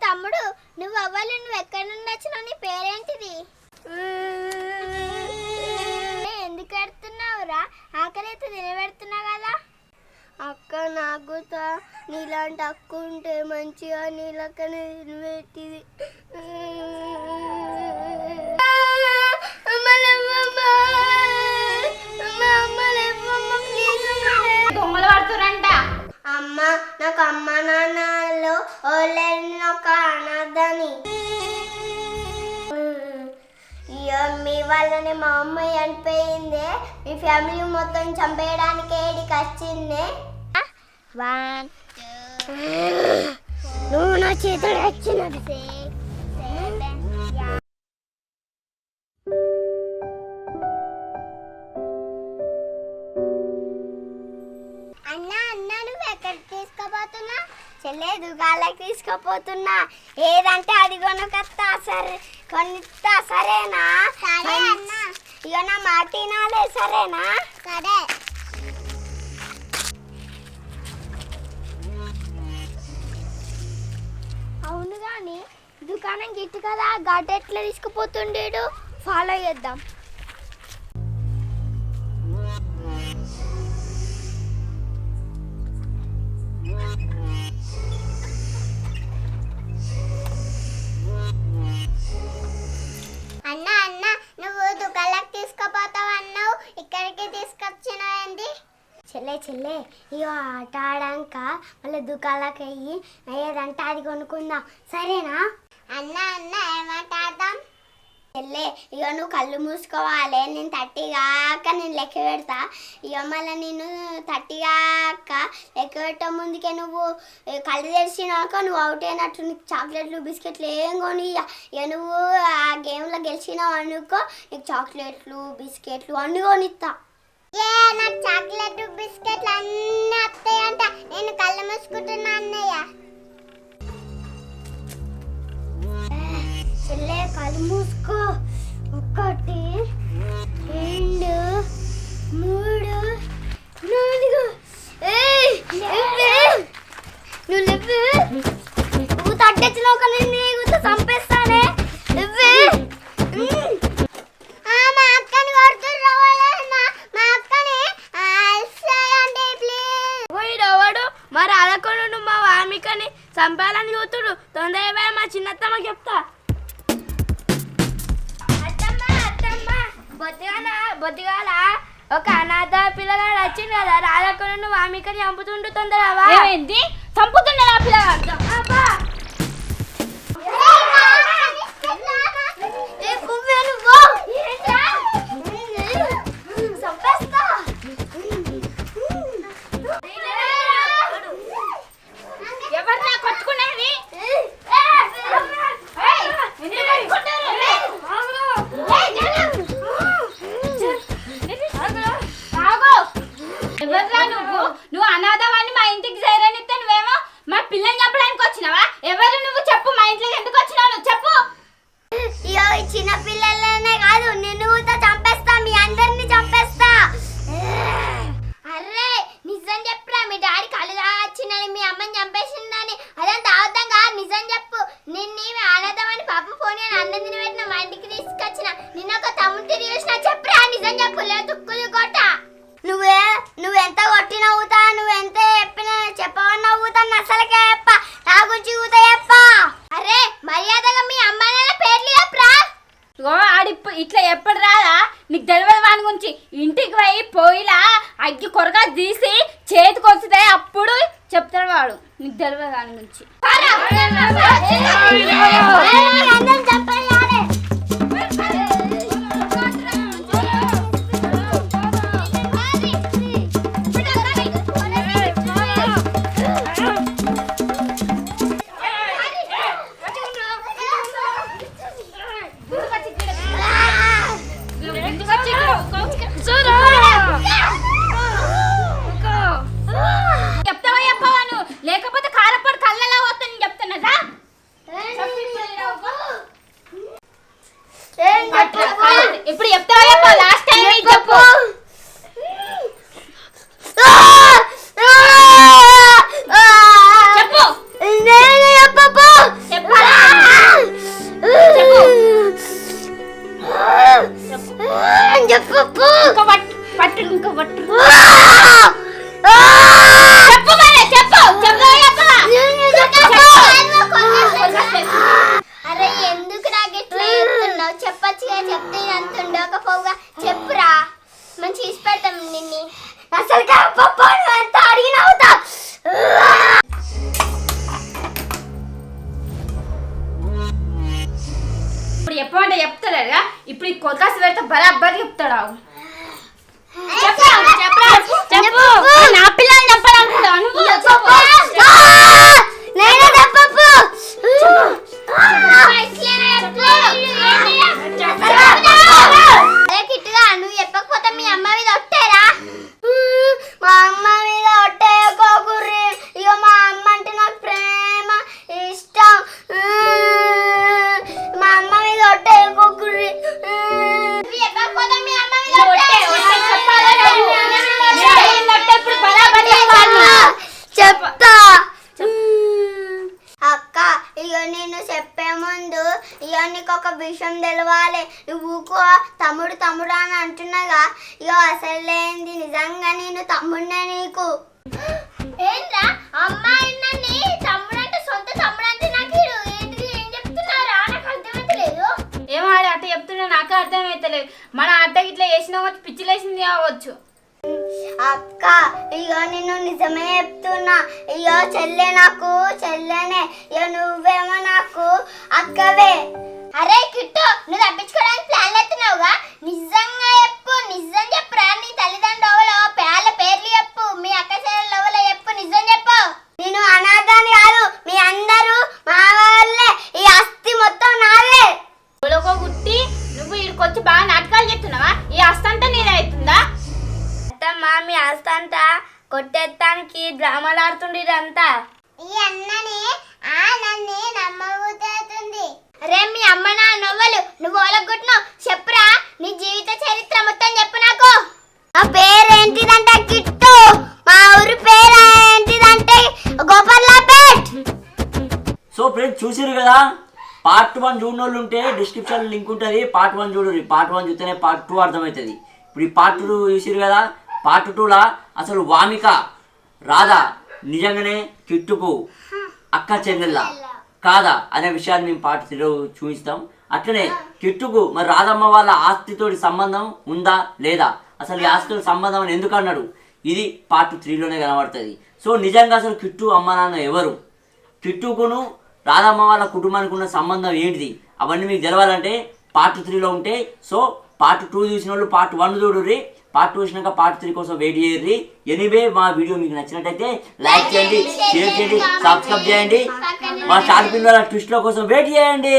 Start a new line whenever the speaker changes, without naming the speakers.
తమ్ముడు నువ్వు అవ్వాలి, నువ్వు ఎక్కడి నుండి వచ్చినావు? నీ పేరేంటిది? ఎందుకు పెడుతున్నావురా? ఆకలి అయితే తినబెడుతున్నావు కదా.
అక్క నాకు నీలాంటి అక్క ఉంటే మంచిగా నీళ్ళకనే తినబెట్టింది.
దొంగలు పడుతురంట.
అమ్మ నాకు అమ్మ నాన్నలో ఓలేని ఒక అనాథని. మీ వల్లనే మా అమ్మ చనిపోయిందే, మీ ఫ్యామిలీ మొత్తం చంపేయడానికి ఏడికి వచ్చిందే. నువ్వు నా చేతులు వచ్చినది.
అన్నా అన్నా నువ్వు ఎక్కడికి తీసుకుపోతున్నా? చెల్లె దుకాణాలకు తీసుకుపోతున్నా. ఏదంటే అది కొనుకొస్తా. సరే కొనిస్తా, సరేనా? సరే అన్నా. ఇక నా మాట వినాలే, సరేనా? సరే. అవును కానీ దుకాణం గిట్టు కదా, గడ్డ ఎట్లా తీసుకుపోతుండేడు? ఫాలో చేద్దాం. అన్నా అన్నా నువ్వు దుకాణాలకు తీసుకుపోతావు అన్నావు, ఇక్కడికి తీసుకొచ్చినాయండి. చెల్లె చెల్లె ఇక ఆట ఆడాక మళ్ళీ దుకాణాలకు అయ్యి ఏదంటే అది కొనుక్కుందాం, సరేనా? అన్నా అన్నా ఏమాట ఆడదాం? చెల్లె ఇక నువ్వు కళ్ళు మూసుకోవాలి. నేను 30 కాక నేను లెక్క పెడతా. ఇక మళ్ళీ నేను 30 కాక లెక్క పెట్టే ముందుకే నువ్వు కళ్ళు తెరిచినాక నువ్వు అవుట్ అయినట్టు నీకు చాక్లెట్లు బిస్కెట్లు ఏం కొని. ఇక నువ్వు ఆ గేమ్లో గెలిచినావు అనుకో, నీకు చాక్లెట్లు బిస్కెట్లు అన్నీ కొనిస్తా. నాకు చాక్లెట్ బిస్కెట్లు అన్నీ వస్తాయంట. నేను కళ్ళు మూసుకుంటున్నా అన్నయ్య. చెల్లె కళ్ళు మూసుకో. 1 2 3 4. నువ్వు తగ్గచ్చినావు కానీ నీకు చంపేస్తానే. మా అక్కని
మరి అదకొండు మా వామికని చంపాలని చూతుడు. తొందరగా మా చిన్నత్తమ్మ చెప్తా. బొద్దిగాల ఒక అనాథ పిల్లగాడు వచ్చింది కదా, రాధకొండ వామికని చంపుతుండు. తొందరగా
ఏంటి చంపుతుండే ఆ పిల్లగాడు? ఎవరినా కొట్టుకునేది? ఎవరిరా నువ్వు అనాథవాన్ని మా ఇంటికి చేరనిస్తే నువ్వేమో మా పిల్లని చంపడానికి వచ్చినావా? ఎవరు నువ్వు? చెప్పు, మా ఇంట్లోకి ఎందుకు వచ్చినావు నువ్వు? చెప్పు.
చిన్న పిల్లలనే కాదు నిన్ను చంపేస్తా, మీ అందరినీ చంపేస్తా.
అర్రే నిజం చెప్పురా, మీ డాడీ కళ్ళు వచ్చిందని మీ అమ్మని చంపేసిందని. అదంతా అవద్దాం కాదు, నిజం చెప్పు. నిన్ను అనాథమని పాప ఫోన్ అని అన్నం తిని పెట్టిన, మా ఇంటికి తీసుకొచ్చిన. నిన్న ఒక తమ్ముడు తిరిగి చూసినా. చెప్పురా నిజం చెప్పు, లేదు తుక్కులు కొట్ట.
నువ్వెంత కొట్టిన ఊతా, నువ్వెంత చెప్పినా చెప్పవన్నా ఊతా, అసలుకే చెప్ప నా గురించి ఊత చెప్ప.
అరే మర్యాదగా మీ అమ్మ నాన్న పేర్లు చెప్పరా.
ఆడిప్పు ఇట్లా ఎప్పుడు రాదా? నీకు తెలియదు వాని గురించి. ఇంటికి పోయి పొయ్యిలా అగ్గి కొరగా తీసి చేతికి వస్తే అప్పుడు చెప్తాడు వాడు. నీకు తెలియదు వాని గురించి.
చెప్తావా చెప్పవా నువ్వు? లేకపోతే కారపడి కళ్ళలా పోతా. నేను చెప్తున్నా ఇప్పుడు చెప్తావా చెప్పా? లాస్ట్ టైం చెప్పు. చెప్పు.
నేను చెప్పు.
చెప్పమంటే చెప్తలేడుగా ఇప్పుడు ఈ కొలకాసు పెడితే బరాబర్ చెప్తాడు చెప్పు నా పిల్లల్ని చెప్పాలనుకుంటావు నువ్వు
నేనే చెప్పు అరే కిట్టుగా నువ్వు చెప్పకపోతే మీ అమ్మ మీద ఒట్టేరా మా అమ్మ మీద ఒట్టేయకోకుర్రి ఇక మా అమ్మ అంటే నాకు ప్రేమ ఇష్టం మా అమ్మ మీద ఒట్టేయకోకుర్రి చెప్పకపోతే మీ అమ్మ మీద చెప్తా అక్క ఇక నేను చెప్పే ముందు ఇక నీకు ఒక విషయం తెలవాలి నువ్వు తమ్ముడు తమ్ముడు అని అంటున్నాగా ఇక అసలేంది నిజంగా నేను తమ్ముడినే నీకు ఏంట్రా అమ్మాయి తమ్ముడు అంటే సొంత తమ్ముడు అంటే నాకు ఏంటిది ఏం చెప్తున్నారా నాకు అర్థమైతలేదు
ఏమో అట్ట చెప్తున్నా నాకు అర్థమైతలేదు మన అట్టకి ఇట్లా వేసిన పిచ్చిలేసింది కావచ్చు
అక్క ఇగో నేను నిజమే చెప్తున్నా ఇగో చెల్లె నాకు చెల్లెనే ఇగో నువ్వేమో నాకు అక్కవే అరే కిట్టు నువ్వు తప్పించుకోవడానికి ప్లాన్ ఎత్తున్నావుగా నిజంగా చెప్పు నిజం చెప్పురా నీ తల్లిదండ్రులు పేర్ల పేర్లు చెప్పు మీ అక్క చెల్లెల చెప్పు నిజం చెప్పు నేను అనాథాన్ని కాదు మీ అందరూ మా వాళ్ళే ఈ ఆస్తి మొత్తం నాదే
గుట్టి నువ్వు ఇక్కడికొచ్చి బాగా నాటకాలు చెప్తున్నావా ఈ అస్తంతా నీదే అవుతుందా
అత్తమ్మ మీ ఆస్తంతా కొట్టేస్తానికి డ్రామాలు ఆడుతుండ్రంతా
ఈ అన్నని ఆ నన్ను నమ్మబుద్ధి
అరే మీ అమ్మ నా నవ్వలు నువ్వు ఓలగొట్టున్నావు చెప్పురా నీ జీవిత చరిత్ర మొత్తం చెప్పు నాకు నా పేరేంటిదంటే కిట్టు మా ఊరి పేరు ఏంటిదంటే గోపర్లాపేట్
సో ఫ్రెండ్స్ చూసిరు కదా పార్ట్ 1 చూడనోళ్ళు ఉంటే డిస్క్రిప్షన్ లింక్ ఉంటుంది పార్ట్ 1 చూడండి పార్ట్ 1 చూస్తేనే పార్ట్ 2 అర్థమవుతుంది ఇప్పుడు ఈ పార్ట్ 2 చూసిరు కదా పార్ట్ 2లా అసలు వామిక రాధా నిజంగానే కిట్టుకు అక్క చెల్లెళ్ళ కాదా అనే విషయాన్ని మేము పార్ట్ 3లో చూపిస్తాం అట్లనే కిట్టుకు మరి రాధమ్మ వాళ్ళ ఆస్తితోటి సంబంధం ఉందా లేదా అసలు ఈ ఆస్తితో సంబంధం అని ఎందుకు అన్నాడు ఇది పార్ట్ 3లోనే కనబడుతుంది సో నిజంగా అసలు కిట్టు అమ్మ నాన్న ఎవరు కిట్టుకును రాధమ్మ వాళ్ళ కుటుంబానికి ఉన్న సంబంధం ఏంటిది అవన్నీ మీకు తెలవాలంటే పార్ట్ 3లో ఉంటే సో పార్ట్ 2 చూసిన వాళ్ళు పార్ట్ 1 చూడుర్రి పార్ట్ 2 చూసినాక పార్ట్ 3 కోసం వెయిట్ చేయర్రి ఎనీవే మా వీడియో మీకు నచ్చినట్టయితే లైక్ చేయండి షేర్ చేయండి సబ్స్క్రైబ్ చేయండి మా షార్ట్ పిల్లల ట్విస్ట్ల కోసం వెయిట్ చేయండి